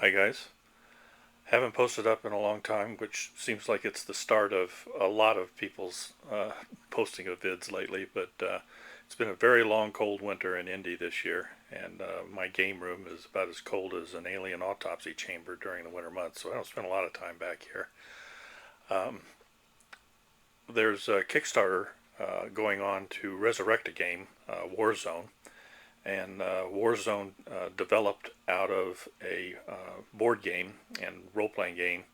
Hi guys. Haven't posted up in a long time, which seems like it's the start of a lot of people's posting of vids lately, but it's been a very long cold winter in Indy this year, and my game room is about as cold as an alien autopsy chamber during the winter months, so I don't spend a lot of time back here. Um, there's a Kickstarter going on to resurrect a game, Warzone, and Warzone developed out of a board game and role-playing game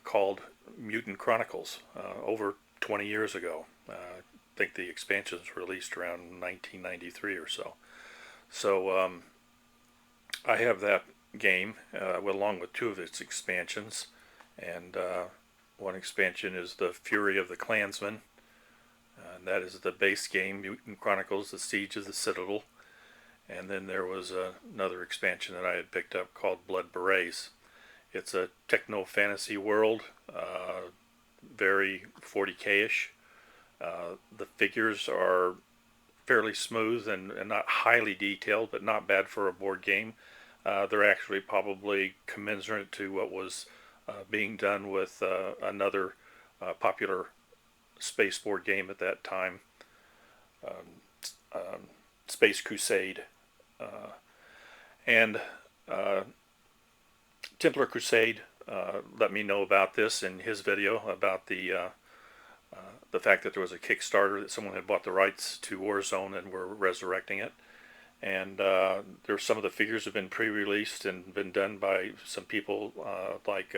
called Mutant Chronicles over 20 years ago. I think the expansion was released around 1993 or so. So I have that game along with two of its expansions, and one expansion is the Fury of the Clansmen. And that is the base game, Mutant Chronicles: The Siege of the Citadel. And then there was another expansion that I had picked up called Blood Berets. It's a techno fantasy world, very 40K-ish. The figures are fairly smooth and not highly detailed, but not bad for a board game. They're actually probably commensurate to what was being done with another popular space board game at that time, um, Space Crusade. And uh, Templar Crusade let me know about this in his video about the fact that there was a Kickstarter that someone had bought the rights to Warzone and were resurrecting it. And there's some of the figures have been pre-released and been done by some people like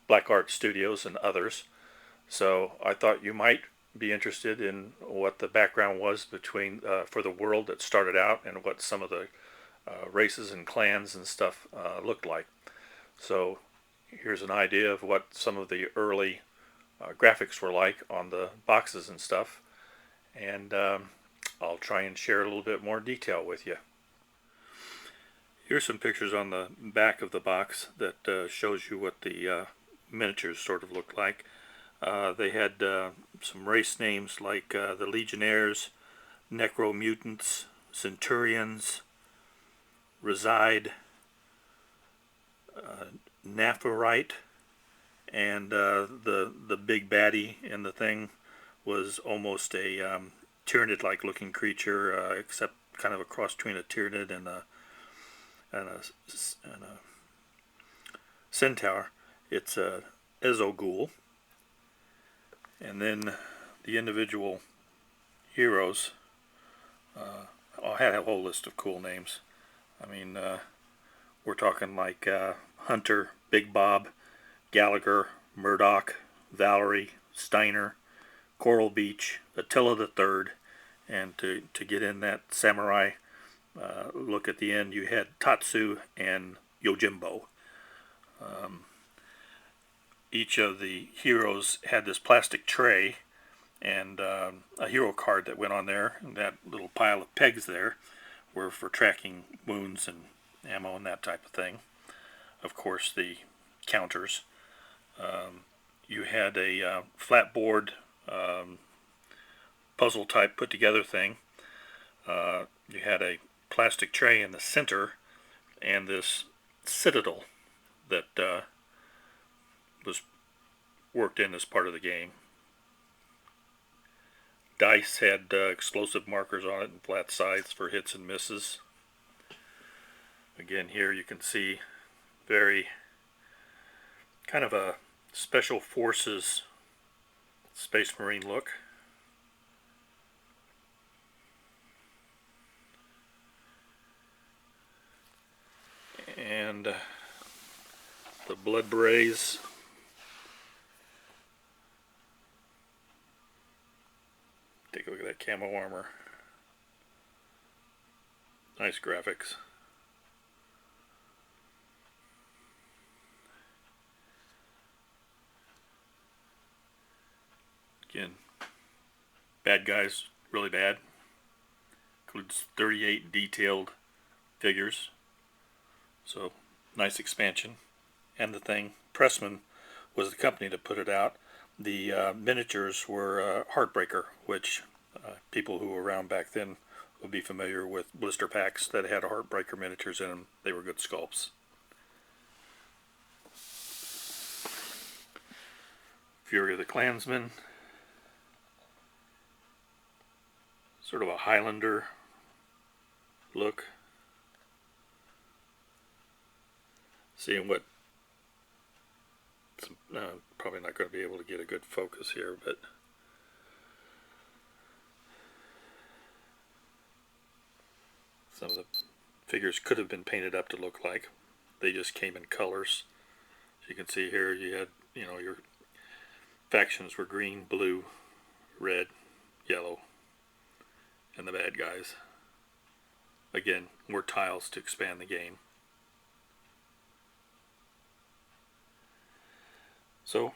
Blackarts Studios and others. So I thought you might be interested in what the background was between for the world that started out and what some of the races and clans and stuff looked like. So here's an idea of what some of the early graphics were like on the boxes and stuff, and I'll try and share a little bit more detail with you. Here's some pictures on the back of the box that shows you what the miniatures sort of looked like. They had some race names like the Legionnaires, Necromutants, Centurions, Reside, Naphorite, and the big baddie in the thing was almost a Tyranid-like looking creature, except kind of a cross between a Tyranid and a centaur. It's a Ezoghoul. And then the individual heroes, I had a whole list of cool names. I mean, we're talking like Hunter, Big Bob, Gallagher, Murdoch, Valerie, Steiner, Coral Beach, Attila the Third, and to get in that samurai look at the end, you had Tatsu and Yojimbo. Each of the heroes had this plastic tray and a hero card that went on there, and that little pile of pegs there were for tracking wounds and ammo and that type of thing. Of course, the counters. You had a flat board puzzle type put together thing. You had a plastic tray in the center and this citadel that was worked in as part of the game. Dice had explosive markers on it and flat sides for hits and misses. Again, here you can see very kind of a special forces space marine look. And the Blood Berets. Take a look at that camo armor. Nice graphics. Again, bad guys, really bad. Includes 38 detailed figures. So, nice expansion. And the thing, Pressman was the company to put it out. The miniatures were Heartbreaker, which people who were around back then would be familiar with blister packs that had Heartbreaker miniatures in them. They were good sculpts. Fury of the Klansman. Sort of a Highlander look. Seeing what, probably not going to be able to get a good focus here, but some of the figures could have been painted up to look like. They just came in colors. As you can see here, you had, your factions were green, blue, red, yellow, and the bad guys. Again, more tiles to expand the game. So,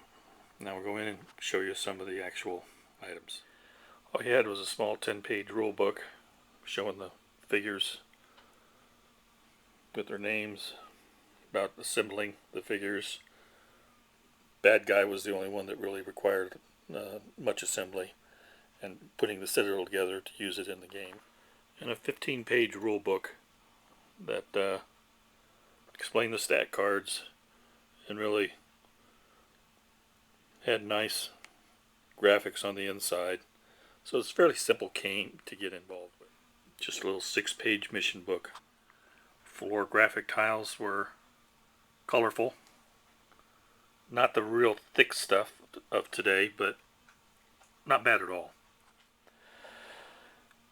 now we'll go in and show you some of the actual items. All you had was a small 10-page rule book showing the figures with their names, about assembling the figures. Bad guy was the only one that really required much assembly and putting the citadel together to use it in the game. And a 15-page rule book that explained the stat cards and really had nice graphics on the inside. So it's a fairly simple game to get involved with. Just a little 6-page mission book. 4 graphic tiles were colorful. Not the real thick stuff of today, but not bad at all.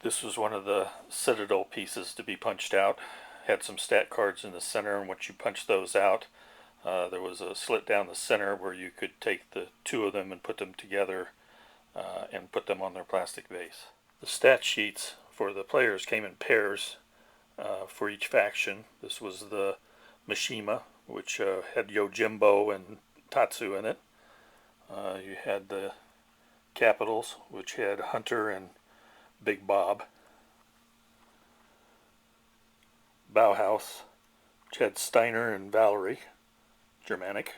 This was one of the Citadel pieces to be punched out. Had some stat cards in the center, and once you punch those out, there was a slit down the center where you could take the 2 of them and put them together and put them on their plastic base. The stat sheets for the players came in pairs for each faction. This was the Mishima, which had Yojimbo and Tatsu in it. You had the Capitals, which had Hunter and Big Bob. Bauhaus, which had Steiner and Valerie, Germanic.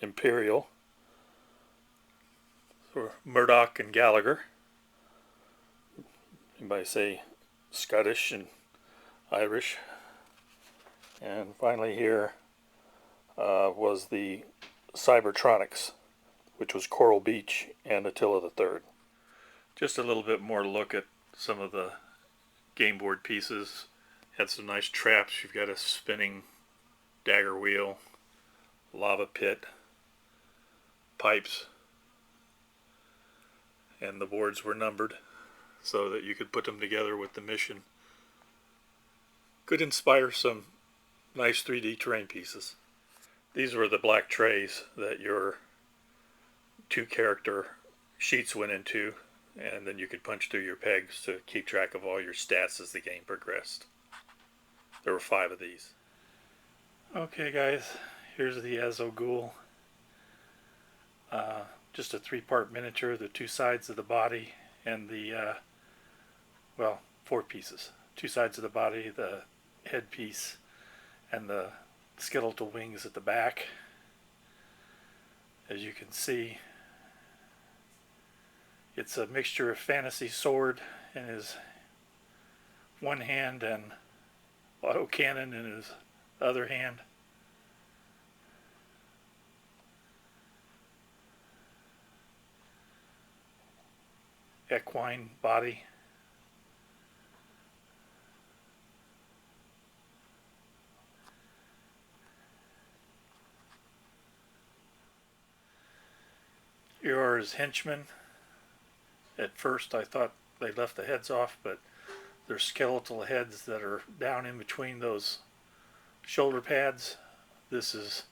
Imperial, for Murdoch and Gallagher. Anybody say Scottish and Irish? And finally here was the Cybertronics, which was Coral Beach and Attila III. Just a little bit more look at some of the game board pieces. Had some nice traps. You've got a spinning dagger wheel, lava pit, pipes, and the boards were numbered so that you could put them together with the mission. Could inspire some nice 3D terrain pieces. These were the black trays that your 2-character sheets went into, and then you could punch through your pegs to keep track of all your stats as the game progressed. There were 5 of these. Okay guys, here's the Azogul. Just a 3-part miniature, the 2 sides of the body and the, 4 pieces. 2 sides of the body, the headpiece, and the skeletal wings at the back. As you can see, it's a mixture of fantasy sword in his one hand and autocannon in his other hand. Equine body. Here are his henchmen. At first I thought they left the heads off, but they're skeletal heads that are down in between those shoulder pads. This is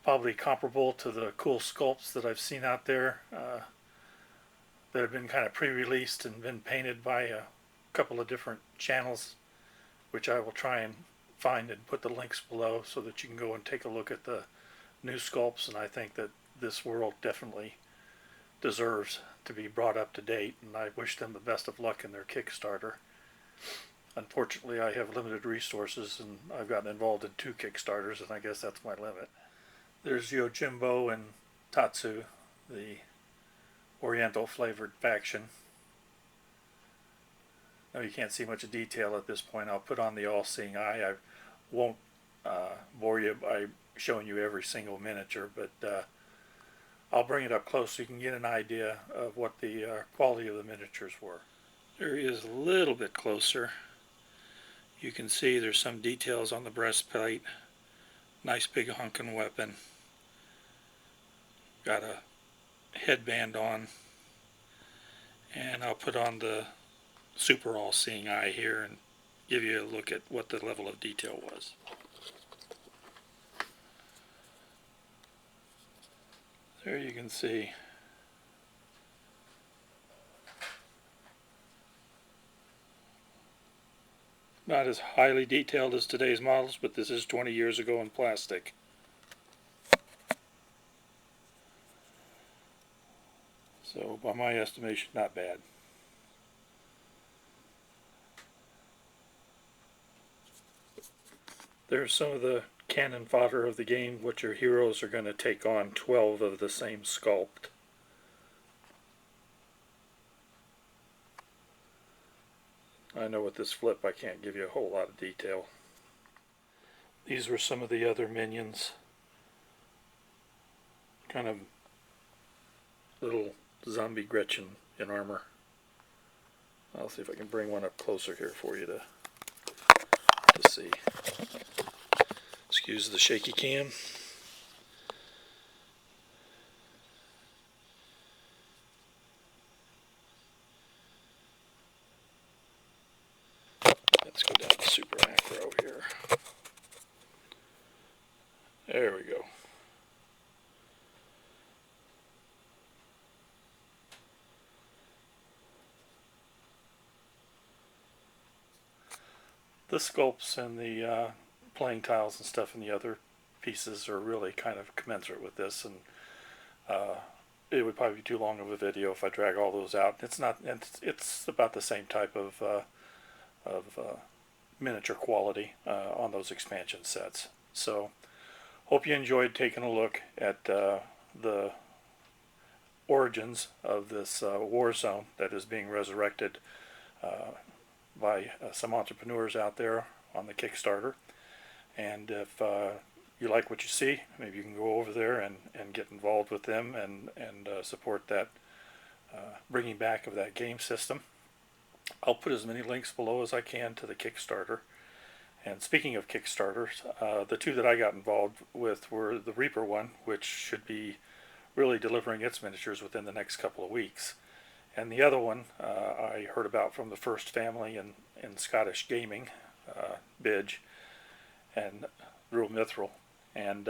probably comparable to the cool sculpts that I've seen out there that have been kind of pre-released and been painted by a couple of different channels, which I will try and find and put the links below so that you can go and take a look at the new sculpts. And I think that this world definitely deserves to be brought up to date, and I wish them the best of luck in their Kickstarter. Unfortunately, I have limited resources, and I've gotten involved in 2 Kickstarters, and I guess that's my limit. There's Yojimbo and Tatsu, the Oriental flavored faction. Now you can't see much detail at this point. I'll put on the all-seeing eye. I won't bore you by showing you every single miniature, but I'll bring it up close so you can get an idea of what the quality of the miniatures were. There he is a little bit closer. You can see there's some details on the breastplate. Nice big hunkin' weapon. Got a headband on. And I'll put on the super all-seeing eye here and give you a look at what the level of detail was. There you can see. Not as highly detailed as today's models, but this is 20 years ago in plastic. So by my estimation, not bad. There's some of the cannon fodder of the game, which your heroes are going to take on 12 of the same sculpt. I know with this flip I can't give you a whole lot of detail. These were some of the other minions. Kind of little zombie Gretchen in armor. I'll see if I can bring one up closer here for you to see. Excuse the shaky cam. Let's go down to super macro here. There we go. The sculpts and the playing tiles and stuff in the other pieces are really kind of commensurate with this, and it would probably be too long of a video if I drag all those out. It's not. It's about the same type of miniature quality on those expansion sets. So, hope you enjoyed taking a look at the origins of this Warzone that is being resurrected by some entrepreneurs out there on the Kickstarter. And if you like what you see, maybe you can go over there and get involved with them and support that bringing back of that game system. I'll put as many links below as I can to the Kickstarter. And speaking of Kickstarters, the two that I got involved with were the Reaper one, which should be really delivering its miniatures within the next couple of weeks. And the other one I heard about from the First Family in Scottish Gaming, Bidge, and Real Mithril. And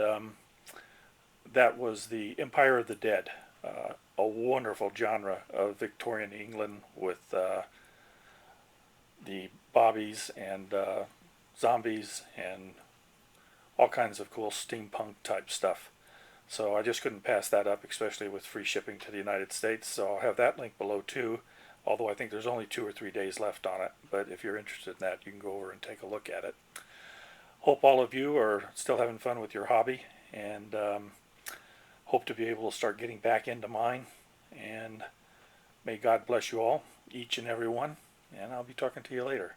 that was the Empire of the Dead, a wonderful genre of Victorian England with the bobbies and zombies and all kinds of cool steampunk type stuff. So I just couldn't pass that up, especially with free shipping to the United States. So I'll have that link below too, although I think there's only 2 or 3 days left on it. But if you're interested in that, you can go over and take a look at it. Hope all of you are still having fun with your hobby, and hope to be able to start getting back into mine. And may God bless you all, each and every one, and I'll be talking to you later.